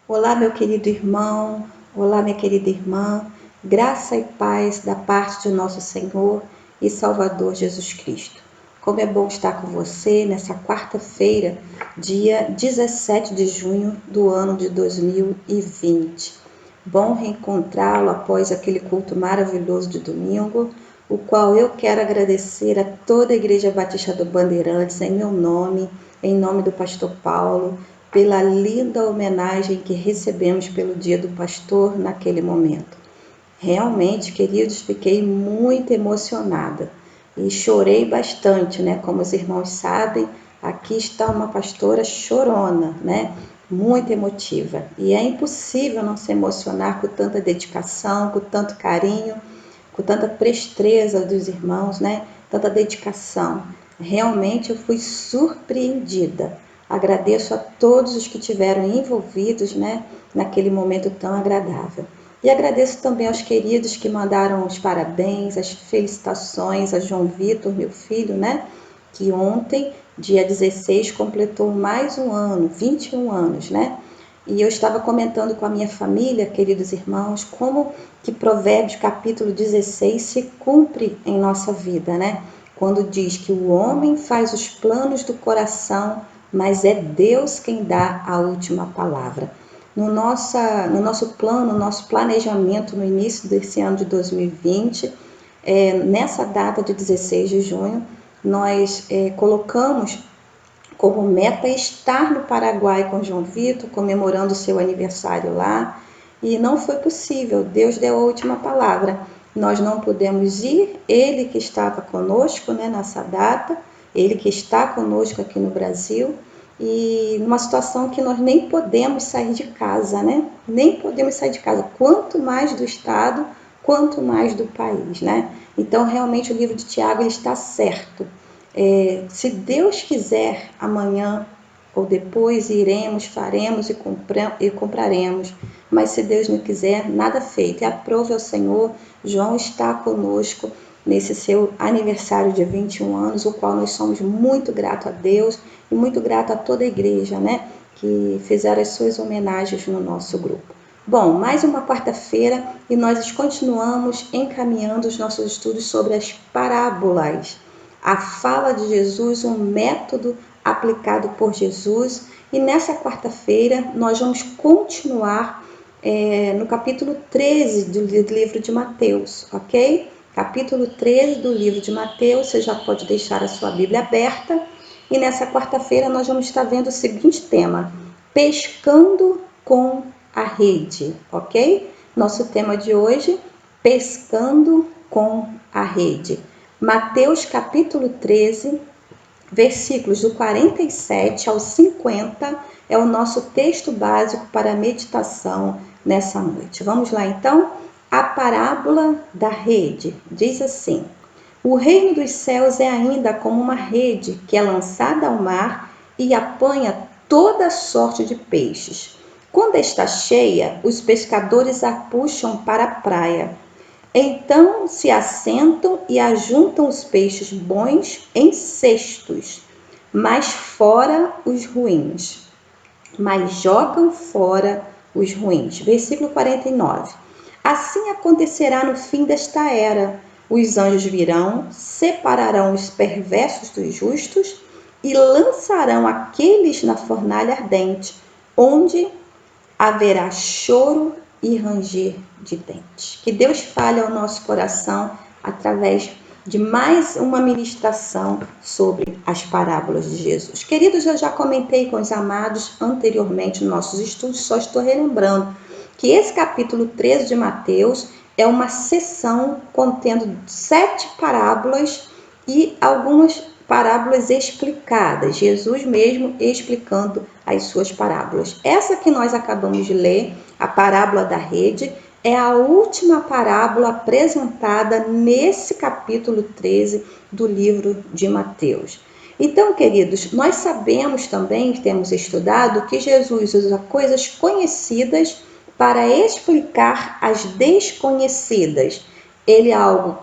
Olá, meu querido irmão, olá, minha querida irmã, graça e paz da parte de nosso Senhor e Salvador Jesus Cristo. Como é bom estar com você nessa quarta-feira, dia 17 de junho do ano de 2020. Bom reencontrá-lo após aquele culto maravilhoso de domingo, o qual eu quero agradecer a toda a Igreja Batista do Bandeirantes, em nome do pastor Paulo, pela linda homenagem que recebemos pelo Dia do Pastor naquele momento. Realmente, queridos, fiquei muito emocionada e chorei bastante, né? Como os irmãos sabem, aqui está uma pastora chorona, né? Muito emotiva. E é impossível não se emocionar com tanta dedicação, com tanto carinho, com tanta presteza dos irmãos, né? Tanta dedicação. Realmente eu fui surpreendida. Agradeço a todos os que estiveram envolvidos, né, naquele momento tão agradável. E agradeço também aos queridos que mandaram os parabéns, as felicitações a João Vitor, meu filho, né, que ontem, dia 16, completou mais um ano, 21 anos, né? E eu estava comentando com a minha família, queridos irmãos, como que Provérbios capítulo 16 se cumpre em nossa vida, né? Quando diz que o homem faz os planos do coração, mas é Deus quem dá a última palavra. No nosso plano, no nosso planejamento no início desse ano de 2020, nessa data de 16 de junho, nós colocamos como meta estar no Paraguai com João Vitor, comemorando o seu aniversário lá, e não foi possível, Deus deu a última palavra. Nós não pudemos ir, ele que estava conosco, né, nessa data, ele que está conosco aqui no Brasil, e numa situação que nós nem podemos sair de casa, né? Nem podemos sair de casa, quanto mais do Estado, quanto mais do país, né? Então, realmente, o livro de Tiago ele está certo. Se Deus quiser, amanhã ou depois iremos, faremos e compraremos. Mas se Deus não quiser, nada feito. E aprove ao Senhor, João está conosco nesse seu aniversário de 21 anos, o qual nós somos muito gratos a Deus e muito gratos a toda a igreja, né? Que fizeram as suas homenagens no nosso grupo. Bom, mais uma quarta-feira e nós continuamos encaminhando os nossos estudos sobre as parábolas. A fala de Jesus, um método aplicado por Jesus. E nessa quarta-feira nós vamos continuar no capítulo 13 do livro de Mateus, ok? Capítulo 13 do livro de Mateus, você já pode deixar a sua Bíblia aberta. E nessa quarta-feira nós vamos estar vendo o seguinte tema: pescando com a rede, ok? Nosso tema de hoje, pescando com a rede. Mateus capítulo 13, versículos do 47 ao 50 é o nosso texto básico para a meditação nessa noite. Vamos lá então? A parábola da rede diz assim: o reino dos céus é ainda como uma rede que é lançada ao mar e apanha toda sorte de peixes. Quando está cheia, os pescadores a puxam para a praia. Então se assentam e ajuntam os peixes bons em cestos, mas fora os ruins. Mas jogam fora os ruins. Versículo 49. Assim acontecerá no fim desta era. Os anjos virão, separarão os perversos dos justos e lançarão aqueles na fornalha ardente, onde haverá choro e ranger de dentes. Que Deus fale ao nosso coração através de mais uma ministração sobre as parábolas de Jesus. Queridos, eu já comentei com os amados anteriormente nos nossos estudos, só estou relembrando que esse capítulo 13 de Mateus é uma seção contendo 7 parábolas e algumas parábolas explicadas, Jesus mesmo explicando as suas parábolas. Essa que nós acabamos de ler, a parábola da rede, é a última parábola apresentada nesse capítulo 13 do livro de Mateus. Então, queridos, nós sabemos também, temos estudado, que Jesus usa coisas conhecidas para explicar as desconhecidas. Ele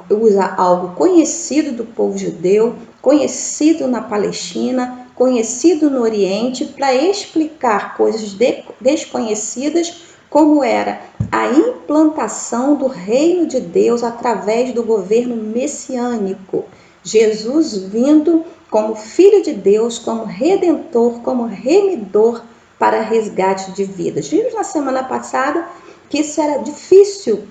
usa algo conhecido do povo judeu, conhecido na Palestina, conhecido no Oriente para explicar coisas desconhecidas, como era a implantação do reino de Deus através do governo messiânico. Jesus vindo como Filho de Deus, como Redentor, como Remidor para resgate de vidas. Vimos na semana passada que isso era difícil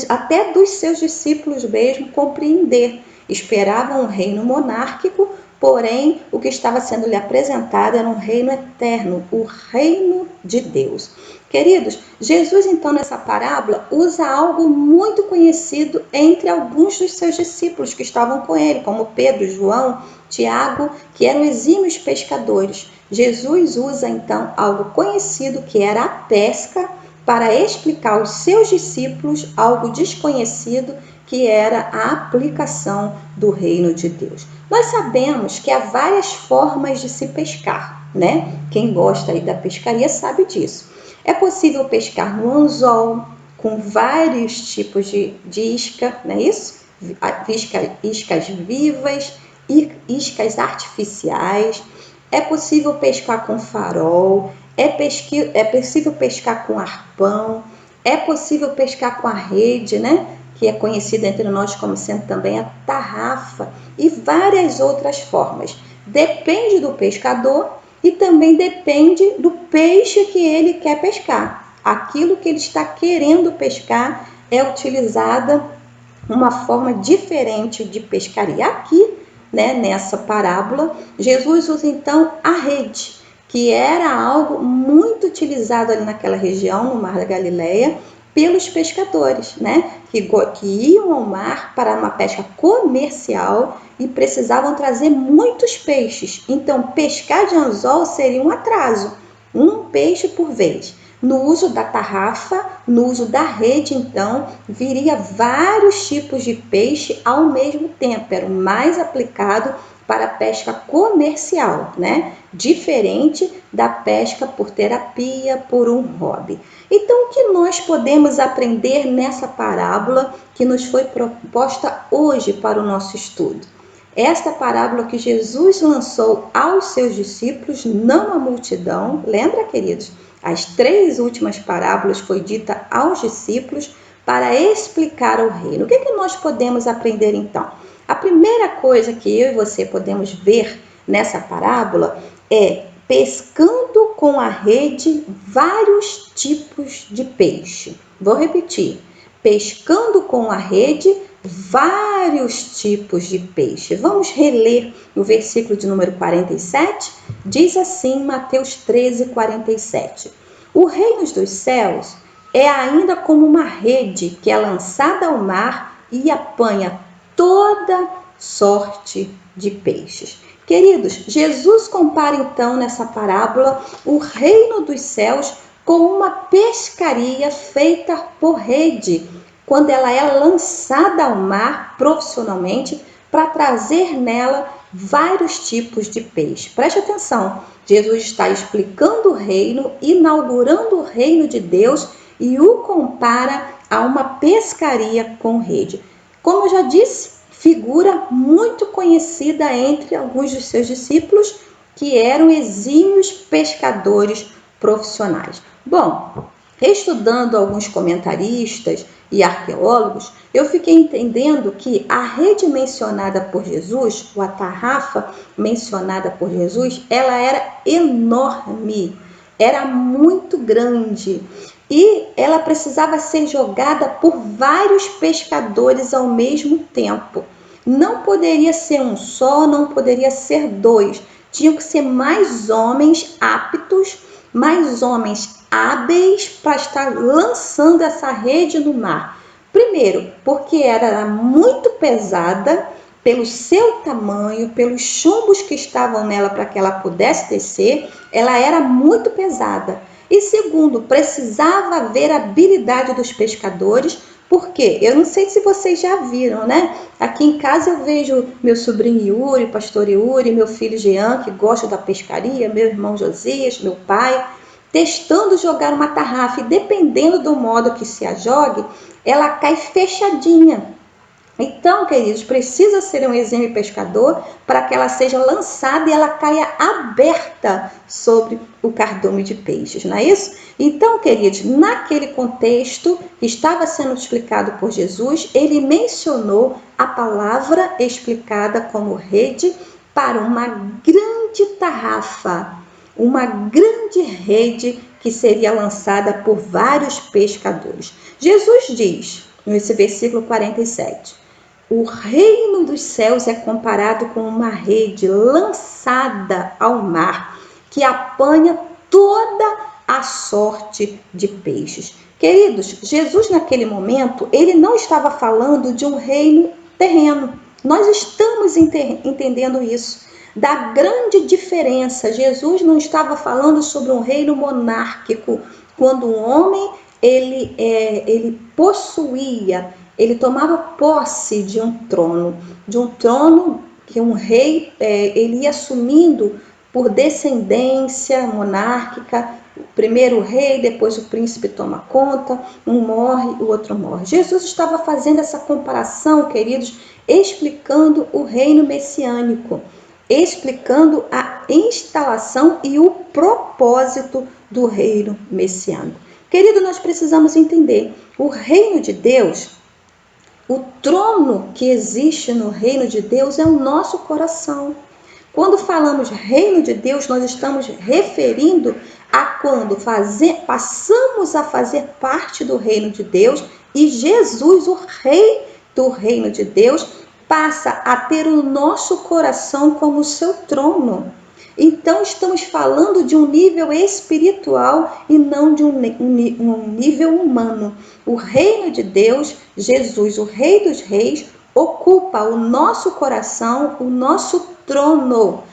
até dos seus discípulos mesmo compreender. Esperavam um reino monárquico, porém o que estava sendo lhe apresentado era um reino eterno, o reino de Deus. Queridos, Jesus então nessa parábola usa algo muito conhecido entre alguns dos seus discípulos que estavam com ele, como Pedro, João, Tiago, que eram exímios pescadores. Jesus usa então algo conhecido que era a pesca para explicar aos seus discípulos algo desconhecido, que era a aplicação do reino de Deus. Nós sabemos que há várias formas de se pescar, né? Quem gosta aí da pescaria sabe disso. É possível pescar no anzol, com vários tipos de isca, não é isso? Iscas vivas, iscas artificiais. É possível pescar com farol, é possível pescar com arpão, é possível pescar com a rede, né? Que é conhecida entre nós como sendo também a tarrafa, e várias outras formas. Depende do pescador e também depende do peixe que ele quer pescar. Aquilo que ele está querendo pescar é utilizada uma forma diferente de pescaria. Aqui, né, nessa parábola, Jesus usa então a rede, que era algo muito utilizado ali naquela região, no Mar da Galileia, pelos pescadores, né, que iam ao mar para uma pesca comercial e precisavam trazer muitos peixes. Então, pescar de anzol seria um atraso, um peixe por vez. No uso da tarrafa, no uso da rede, então, viria vários tipos de peixe ao mesmo tempo. Era o mais aplicado para a pesca comercial, né? Diferente da pesca por terapia, por um hobby. Então, o que nós podemos aprender nessa parábola que nos foi proposta hoje para o nosso estudo? Esta parábola que Jesus lançou aos seus discípulos, não à multidão. Lembra, queridos? As 3 últimas parábolas foi dita aos discípulos para explicar o reino. O que nós podemos aprender então? A primeira coisa que eu e você podemos ver nessa parábola é pescando com a rede vários tipos de peixe. Vou repetir. Pescando com a rede vários tipos de peixe. Vamos reler o versículo de número 47? Diz assim, Mateus 13, 47. O reino dos céus é ainda como uma rede que é lançada ao mar e apanha toda sorte de peixes. Queridos, Jesus compara então nessa parábola o reino dos céus com uma pescaria feita por rede, quando ela é lançada ao mar profissionalmente para trazer nela vários tipos de peixe. Preste atenção, Jesus está explicando o reino, inaugurando o reino de Deus e o compara a uma pescaria com rede. Como eu já disse, figura muito conhecida entre alguns dos seus discípulos que eram exímios pescadores profissionais. Bom, estudando alguns comentaristas e arqueólogos, eu fiquei entendendo que a rede mencionada por Jesus, ou a tarrafa mencionada por Jesus, ela era enorme, era muito grande e ela precisava ser jogada por vários pescadores ao mesmo tempo. Não poderia ser um só, não poderia ser 2. Tinham que ser mais homens aptos, mais homens hábeis para estar lançando essa rede no mar. Primeiro, porque era muito pesada pelo seu tamanho, pelos chumbos que estavam nela para que ela pudesse descer, ela era muito pesada. E segundo, precisava haver habilidade dos pescadores, porque eu não sei se vocês já viram, né? Aqui em casa eu vejo meu sobrinho Yuri, pastor Yuri, meu filho Jean, que gosta da pescaria, meu irmão Josias, meu pai, testando jogar uma tarrafa, e dependendo do modo que se a jogue, ela cai fechadinha. Então, queridos, precisa ser um exímio pescador para que ela seja lançada e ela caia aberta sobre o cardume de peixes, não é isso? Então, queridos, naquele contexto que estava sendo explicado por Jesus, ele mencionou a palavra explicada como rede para uma grande tarrafa, uma grande rede que seria lançada por vários pescadores. Jesus diz, nesse versículo 47, o reino dos céus é comparado com uma rede lançada ao mar, que apanha toda a sorte de peixes. Queridos, Jesus naquele momento, ele não estava falando de um reino terreno. Nós estamos entendendo isso. Da grande diferença, Jesus não estava falando sobre um reino monárquico, quando um homem ele possuía, ele tomava posse de um trono que um rei ele ia assumindo por descendência monárquica. Primeiro o rei, depois o príncipe toma conta, um morre, o outro morre. Jesus estava fazendo essa comparação, queridos, explicando o reino messiânico, explicando a instalação e o propósito do reino messiânico. Querido, nós precisamos entender, o reino de Deus, o trono que existe no reino de Deus é o nosso coração. Quando falamos reino de Deus, nós estamos referindo a quando passamos a fazer parte do reino de Deus e Jesus, o rei do reino de Deus, passa a ter o nosso coração como seu trono. Então estamos falando de um nível espiritual e não de um nível humano. O reino de Deus, Jesus, o Rei dos Reis, ocupa o nosso coração, o nosso trono.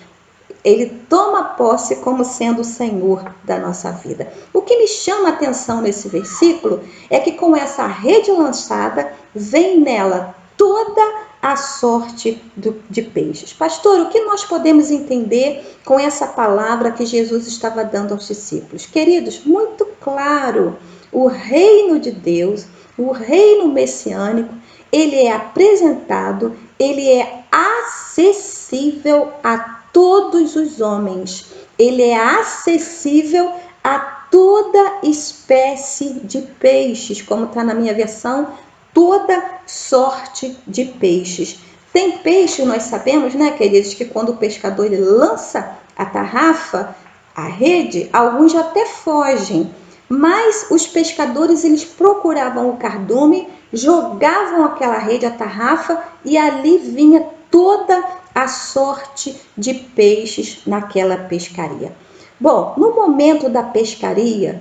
Ele toma posse como sendo o Senhor da nossa vida. O que me chama a atenção nesse versículo é que com essa rede lançada, vem nela toda a sorte de peixes. Pastor, o que nós podemos entender com essa palavra que Jesus estava dando aos discípulos? Queridos, muito claro, o reino de Deus, o reino messiânico, ele é apresentado, ele é acessível a todos os homens. Ele é acessível a toda espécie de peixes, como está na minha versão, toda sorte de peixes. Tem peixe, nós sabemos, né, queridos, que quando o pescador ele lança a tarrafa, a rede, alguns até fogem, mas os pescadores eles procuravam o cardume, jogavam aquela rede, a tarrafa, e ali vinha toda a sorte de peixes naquela pescaria. Bom, no momento da pescaria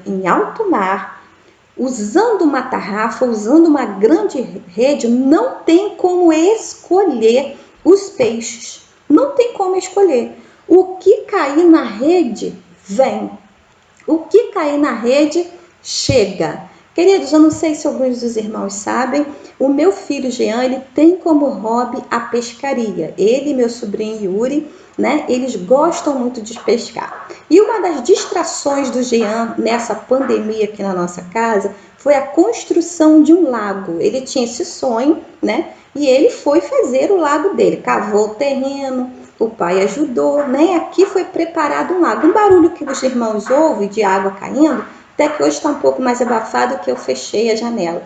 em alto mar, usando uma tarrafa, usando uma grande rede, não tem como escolher os peixes. Não tem como escolher. O que cair na rede, vem. O que cair na rede, chega. Queridos, eu não sei se alguns dos irmãos sabem, o meu filho Jean, ele tem como hobby a pescaria. Ele e meu sobrinho Yuri, né, eles gostam muito de pescar. E uma das distrações do Jean nessa pandemia aqui na nossa casa foi a construção de um lago. Ele tinha esse sonho, né, e ele foi fazer o lago dele. Cavou o terreno, o pai ajudou, né, aqui foi preparado um lago. Um barulho que os irmãos ouvem de água caindo, até que hoje está um pouco mais abafado que eu fechei a janela.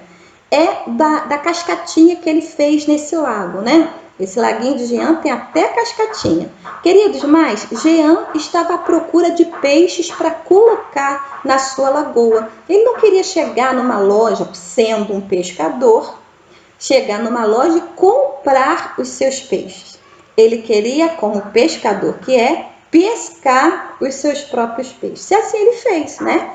É da cascatinha que ele fez nesse lago, né? Esse laguinho de Jean tem até cascatinha. Queridos, mas Jean estava à procura de peixes para colocar na sua lagoa. Ele não queria chegar numa loja, sendo um pescador, chegar numa loja e comprar os seus peixes. Ele queria, como pescador que é, pescar os seus próprios peixes. E assim ele fez, né?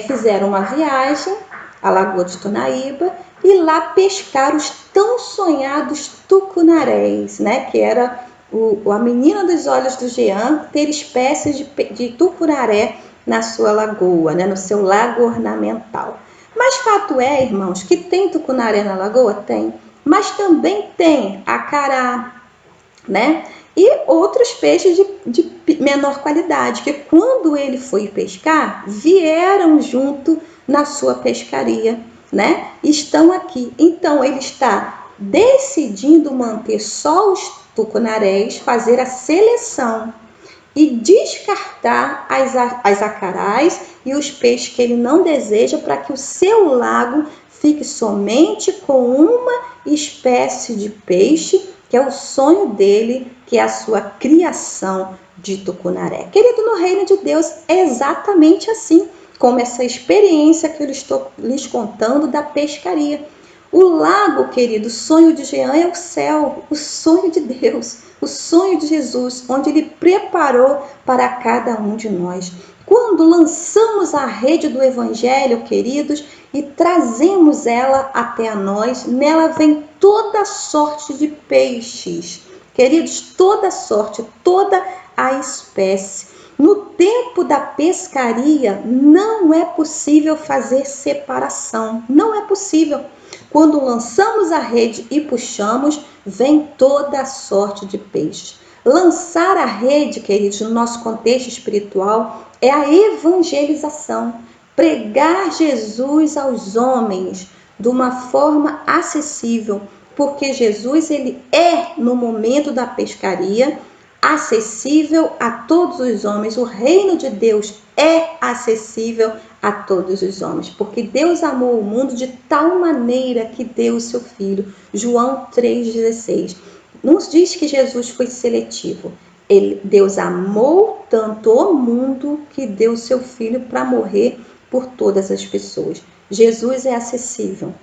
Fizeram uma viagem à Lagoa de Tunaíba e lá pescaram os tão sonhados tucunarés, né? Que era a menina dos olhos do Jean ter espécies de tucunaré na sua lagoa, né? No seu lago ornamental. Mas fato é, irmãos, que tem tucunaré na lagoa? Tem. Mas também tem acará, né? E outros peixes de menor qualidade, que quando ele foi pescar, vieram junto na sua pescaria. né, estão aqui. Então, ele está decidindo manter só os tucunarés, fazer a seleção e descartar as acarás e os peixes que ele não deseja, para que o seu lago fique somente com uma espécie de peixe, que é o sonho dele, que é a sua criação de tucunaré. Querido, no reino de Deus é exatamente assim, como essa experiência que eu estou lhes contando da pescaria. O lago, querido, o sonho de Jean é o céu, o sonho de Deus, o sonho de Jesus, onde ele preparou para cada um de nós. Quando lançamos a rede do Evangelho, queridos, e trazemos ela até a nós, nela vem toda sorte de peixes. Queridos, toda sorte, toda a espécie. No tempo da pescaria, não é possível fazer separação. Não é possível. Quando lançamos a rede e puxamos, vem toda a sorte de peixes. Lançar a rede, queridos, no nosso contexto espiritual, é a evangelização. Pregar Jesus aos homens de uma forma acessível, porque Jesus, ele é, no momento da pescaria, acessível a todos os homens. O reino de Deus é acessível a todos os homens, porque Deus amou o mundo de tal maneira que deu o seu Filho. João 3,16. Não diz que Jesus foi seletivo. Deus amou tanto o mundo que deu o seu Filho para morrer por todas as pessoas. Jesus é acessível.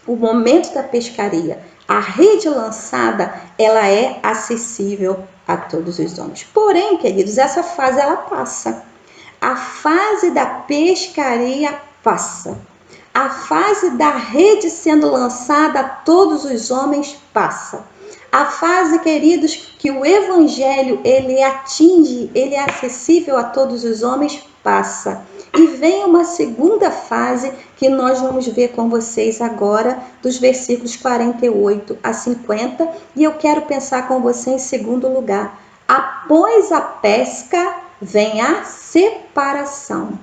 O momento da pescaria, a rede lançada, ela é acessível a todos os homens. Porém, queridos, essa fase ela passa. A fase da pescaria passa. A fase da rede sendo lançada a todos os homens passa. A fase, queridos, que o evangelho ele atinge, ele é acessível a todos os homens, passa. E vem uma segunda fase que nós vamos ver com vocês agora, dos versículos 48 a 50, e eu quero pensar com você em segundo lugar. Após a pesca, vem a separação.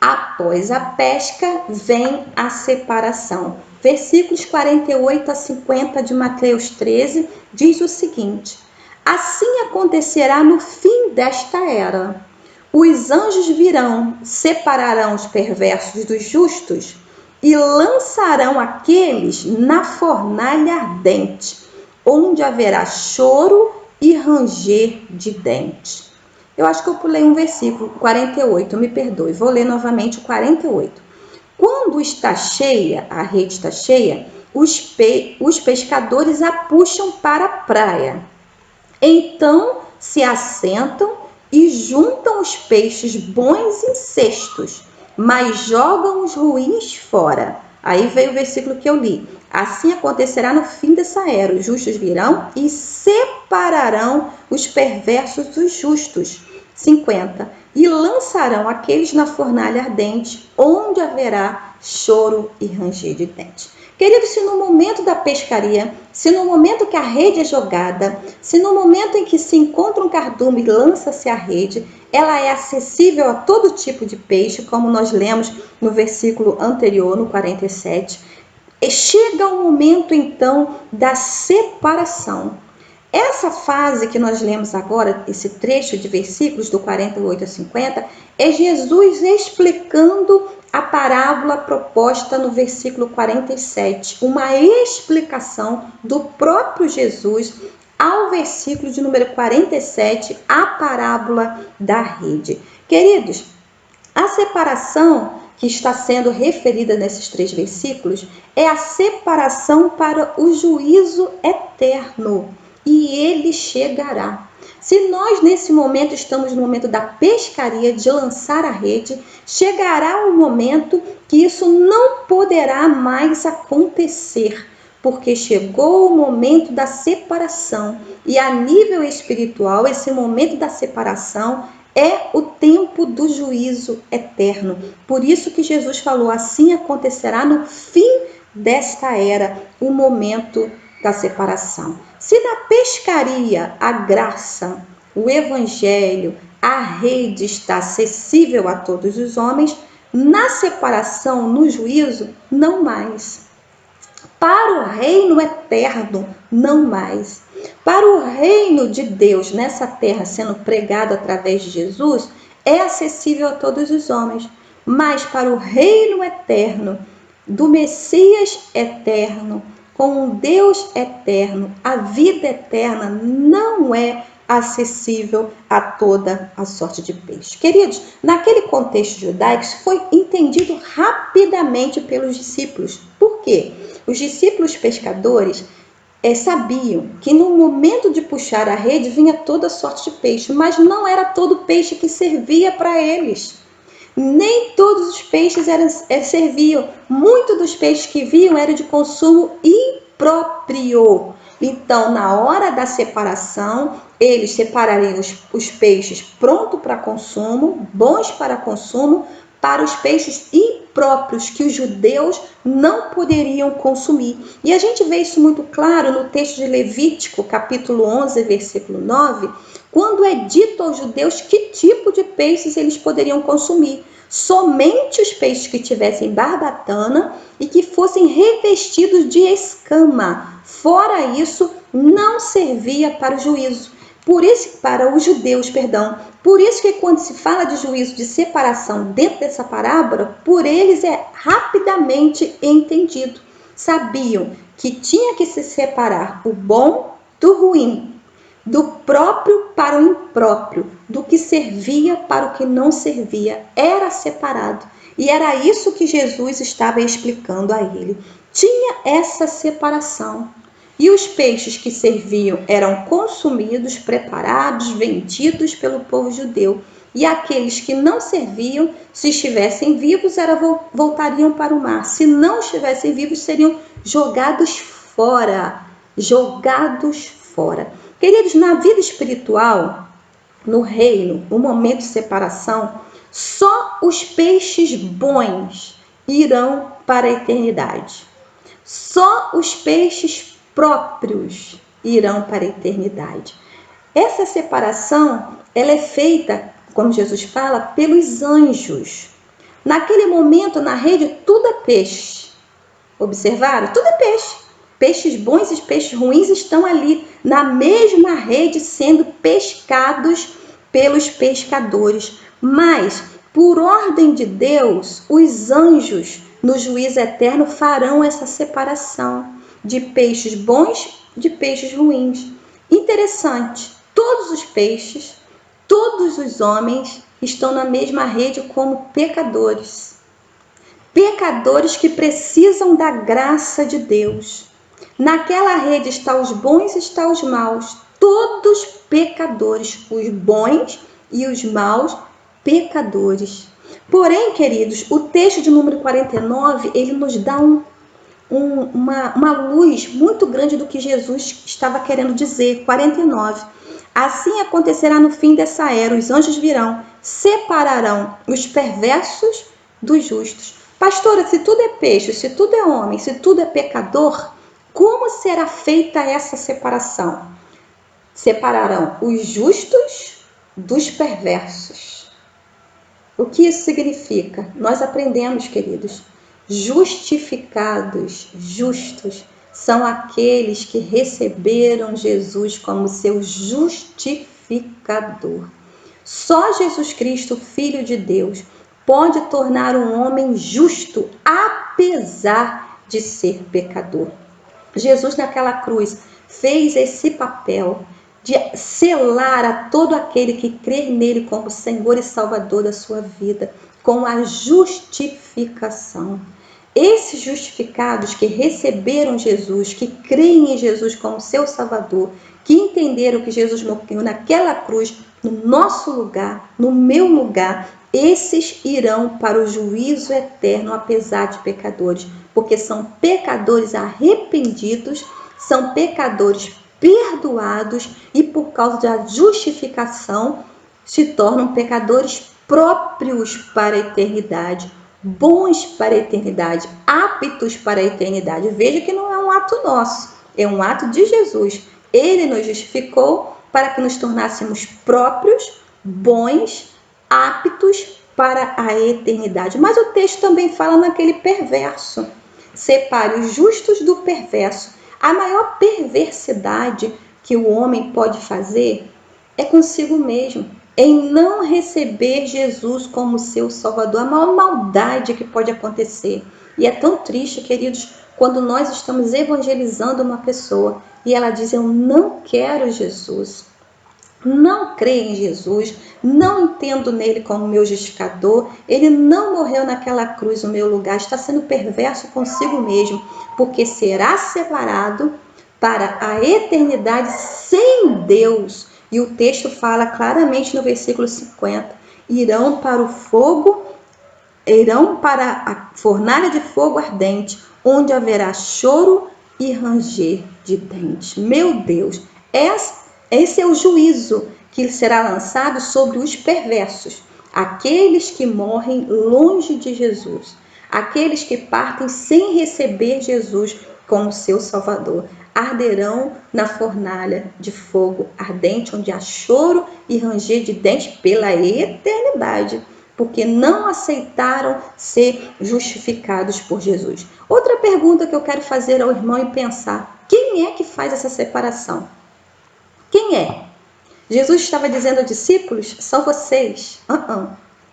Após a pesca, vem a separação. Versículos 48 a 50 de Mateus 13 diz o seguinte: assim acontecerá no fim desta era. Os anjos virão, separarão os perversos dos justos e lançarão aqueles na fornalha ardente, onde haverá choro e ranger de dentes. Eu acho que eu pulei um versículo, 48, me perdoe, vou ler novamente o 48. Quando está cheia, a rede está cheia, os pescadores a puxam para a praia. Então se assentam e juntam os peixes bons em cestos, mas jogam os ruins fora. Aí veio o versículo que eu li. Assim acontecerá no fim dessa era. Os justos virão e separarão os perversos dos justos. 50. E lançarão aqueles na fornalha ardente, onde haverá choro e ranger de dentes. Querido, se no momento da pescaria, se no momento que a rede é jogada, se no momento em que se encontra um cardume e lança-se a rede, ela é acessível a todo tipo de peixe, como nós lemos no versículo anterior, no 47. E chega o momento, então, da separação. Essa fase que nós lemos agora, esse trecho de versículos do 48 a 50, é Jesus explicando a parábola proposta no versículo 47, uma explicação do próprio Jesus ao versículo de número 47, a parábola da rede. Queridos, a separação que está sendo referida nesses 3 versículos é a separação para o juízo eterno. E ele chegará. Se nós nesse momento estamos no momento da pescaria, de lançar a rede, chegará um momento que isso não poderá mais acontecer, porque chegou o momento da separação. E a nível espiritual, esse momento da separação é o tempo do juízo eterno. Por isso que Jesus falou, assim acontecerá no fim desta era, o momento da separação. Se na pescaria a graça, o evangelho, a rede está acessível a todos os homens, Na separação, no juízo, não mais. Para o reino eterno, não mais. Para o reino de Deus nessa terra sendo pregado através de Jesus, é acessível a todos os homens. Mas para o reino eterno, do Messias eterno, com um Deus eterno, a vida eterna não é acessível a toda a sorte de peixe. Queridos, naquele contexto judaico, isso foi entendido rapidamente pelos discípulos. Por quê? Os discípulos pescadores sabiam que no momento de puxar a rede vinha toda sorte de peixe, mas não era todo peixe que servia para eles. Nem todos os peixes serviam. Muitos dos peixes que viam eram de consumo impróprio. Então, na hora da separação, eles separariam os peixes prontos para consumo, bons para consumo, para os peixes impróprios que os judeus não poderiam consumir. E a gente vê isso muito claro no texto de Levítico, capítulo 11, versículo 9, quando é dito aos judeus que tipo de peixes eles poderiam consumir. Somente os peixes que tivessem barbatana e que fossem revestidos de escama. Fora isso, não servia para o juízo. Para os judeus, perdão. Por isso que quando se fala de juízo de separação dentro dessa parábola, por eles é rapidamente entendido. Sabiam que tinha que se separar o bom do ruim, do próprio para o impróprio, do que servia para o que não servia, era separado. E era isso que Jesus estava explicando a ele. Tinha essa separação. E os peixes que serviam eram consumidos, preparados, vendidos pelo povo judeu. E aqueles que não serviam, se estivessem vivos, voltariam para o mar. Se não estivessem vivos, seriam jogados fora. Jogados fora. Queridos, na vida espiritual, no reino, no momento de separação, só os peixes bons irão para a eternidade. Só os peixes próprios irão para a eternidade. Essa separação, ela é feita, como Jesus fala, pelos anjos. Naquele momento, na rede, tudo é peixe. Observaram? Tudo é peixe. Peixes bons e peixes ruins estão ali na mesma rede sendo pescados pelos pescadores. Mas, por ordem de Deus, os anjos no juízo eterno farão essa separação de peixes bons de peixes ruins. Interessante, todos os peixes, todos os homens estão na mesma rede como pecadores. Pecadores que precisam da graça de Deus. Naquela rede está os bons e está os maus, todos pecadores, os bons e os maus pecadores. Porém, queridos, o texto de número 49, ele nos dá uma luz muito grande do que Jesus estava querendo dizer. 49. Assim acontecerá no fim dessa era, os anjos virão, separarão os perversos dos justos. Pastora, se tudo é peixe, se tudo é homem, se tudo é pecador, como será feita essa separação? Separarão os justos dos perversos. O que isso significa? Nós aprendemos, queridos, justificados, justos, são aqueles que receberam Jesus como seu justificador. Só Jesus Cristo, Filho de Deus, pode tornar um homem justo, apesar de ser pecador. Jesus naquela cruz fez esse papel de selar a todo aquele que crer nele como Senhor e Salvador da sua vida, com a justificação. Esses justificados que receberam Jesus, que creem em Jesus como seu Salvador, que entenderam que Jesus morreu naquela cruz, no nosso lugar, no meu lugar, esses irão para o juízo eterno, apesar de pecadores, porque são pecadores arrependidos, são pecadores perdoados e por causa da justificação se tornam pecadores próprios para a eternidade, bons para a eternidade, aptos para a eternidade. Veja que não é um ato nosso, é um ato de Jesus. Ele nos justificou para que nos tornássemos próprios, bons, aptos para a eternidade. Mas o texto também fala naquele perverso. Separe os justos do perverso. A maior perversidade que o homem pode fazer é consigo mesmo, em não receber Jesus como seu Salvador. A maior maldade que pode acontecer. E é tão triste, queridos, quando nós estamos evangelizando uma pessoa e ela diz: eu não quero Jesus, não creio em Jesus, não entendo nele como meu justificador, ele não morreu naquela cruz no meu lugar, está sendo perverso consigo mesmo, porque será separado para a eternidade sem Deus. E o texto fala claramente no versículo 50, irão para o fogo, irão para a fornalha de fogo ardente, onde haverá choro e ranger de dentes. Meu Deus, esse é o juízo que será lançado sobre os perversos, aqueles que morrem longe de Jesus, aqueles que partem sem receber Jesus como seu Salvador. Arderão na fornalha de fogo ardente, onde há choro e ranger de dentes pela eternidade, porque não aceitaram ser justificados por Jesus. Outra pergunta que eu quero fazer ao irmão e pensar: quem é que faz essa separação? Quem é? Jesus estava dizendo aos discípulos: são vocês.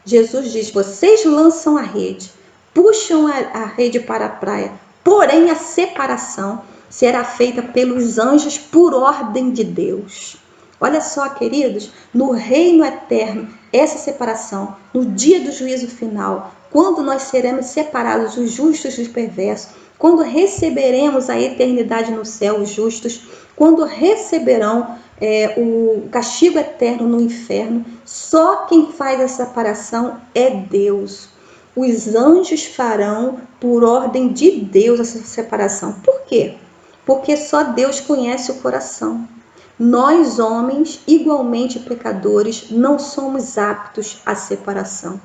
Jesus diz: vocês lançam a rede, puxam a rede para a praia, porém a separação será feita pelos anjos por ordem de Deus. Olha só, queridos, no reino eterno, essa separação, no dia do juízo final, quando nós seremos separados, os justos dos perversos, quando receberemos a eternidade no céu, os justos, quando receberão o castigo eterno no inferno, só quem faz a separação é Deus. Os anjos farão por ordem de Deus essa separação. Por quê? Porque só Deus conhece o coração. Nós, homens, igualmente pecadores, não somos aptos à separação.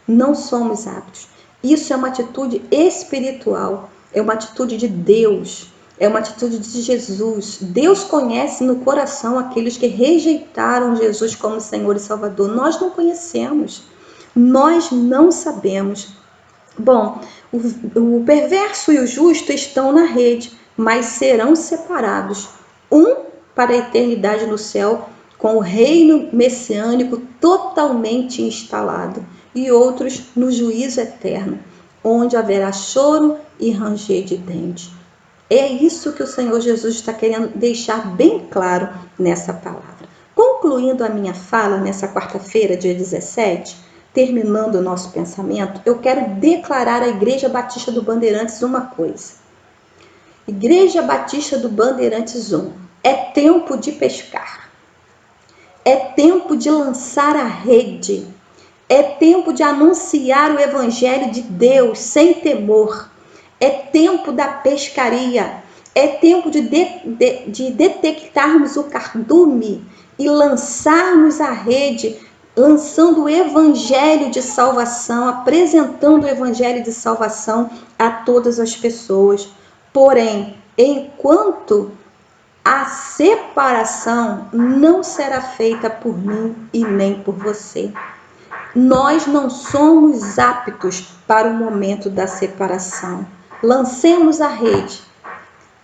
Não somos aptos. Isso é uma atitude espiritual, é uma atitude de Deus, é uma atitude de Jesus. Deus conhece no coração aqueles que rejeitaram Jesus como Senhor e Salvador. Nós não conhecemos, nós não sabemos. Bom, o perverso e o justo estão na rede, mas serão separados. Um para a eternidade no céu, com o reino messiânico totalmente instalado, e outros no juízo eterno, onde haverá choro e ranger de dentes. É isso que o Senhor Jesus está querendo deixar bem claro nessa palavra. Concluindo a minha fala nessa quarta-feira, dia 17, terminando o nosso pensamento, eu quero declarar à Igreja Batista do Bandeirantes uma coisa. Igreja Batista do Bandeirantes 1, é tempo de pescar, é tempo de lançar a rede, é tempo de anunciar o Evangelho de Deus sem temor, é tempo da pescaria, é tempo de detectarmos o cardume e lançarmos a rede, lançando o Evangelho de salvação, apresentando o Evangelho de salvação a todas as pessoas. Porém, enquanto a separação não será feita por mim e nem por você. Nós não somos aptos para o momento da separação. Lancemos a rede.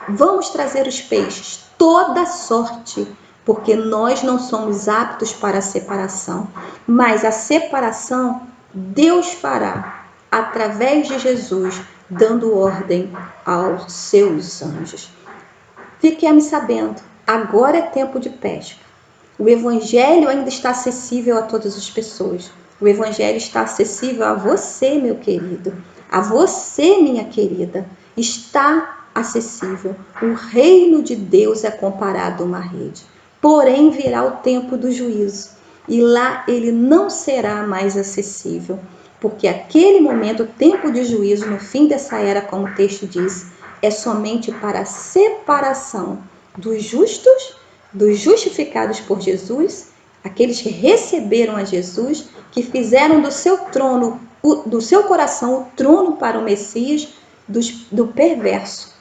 Vamos trazer os peixes, toda sorte, porque nós não somos aptos para a separação. Mas a separação Deus fará através de Jesus, dando ordem aos seus anjos. Fiquemos sabendo, agora é tempo de pesca. O Evangelho ainda está acessível a todas as pessoas. O Evangelho está acessível a você, meu querido. A você, minha querida. Está acessível. O reino de Deus é comparado a uma rede. Porém, virá o tempo do juízo. E lá ele não será mais acessível. Porque aquele momento, o tempo de juízo, no fim dessa era, como o texto diz, é somente para a separação dos justos, dos justificados por Jesus, aqueles que receberam a Jesus, que fizeram do seu trono, do seu coração, o trono para o Messias, do perverso,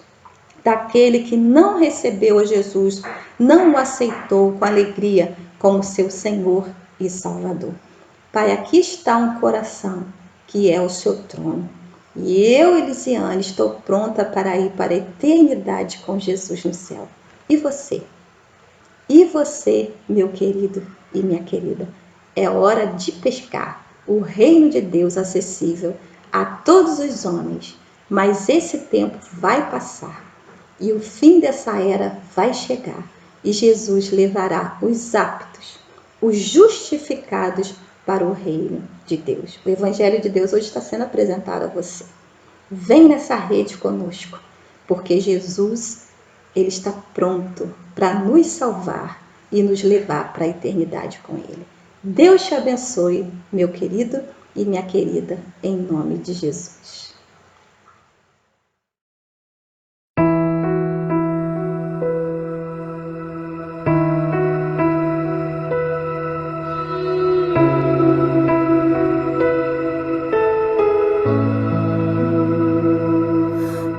daquele que não recebeu a Jesus, não o aceitou com alegria como seu Senhor e Salvador. Pai, aqui está um coração que é o seu trono. E eu, Elisiane, estou pronta para ir para a eternidade com Jesus no céu. E você? E você, meu querido e minha querida? É hora de pescar o reino de Deus acessível a todos os homens. Mas esse tempo vai passar e o fim dessa era vai chegar. E Jesus levará os aptos, os justificados para o reino de Deus. O Evangelho de Deus hoje está sendo apresentado a você. Vem nessa rede conosco, porque Jesus, ele está pronto para nos salvar e nos levar para a eternidade com ele. Deus te abençoe, meu querido e minha querida, em nome de Jesus.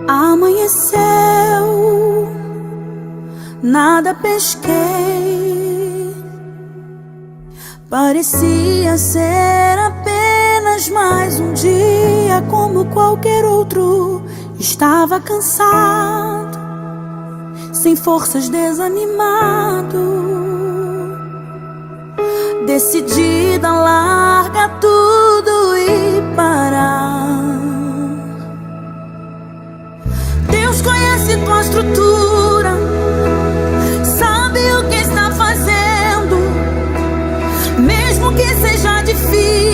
Amanheceu, nada pesquei, parecia ser apenas mais um dia como qualquer outro. Estava cansado, sem forças, desanimado, decidida a largar tudo e parar. Deus conhece tua estrutura, sabe o que está fazendo, mesmo que seja difícil.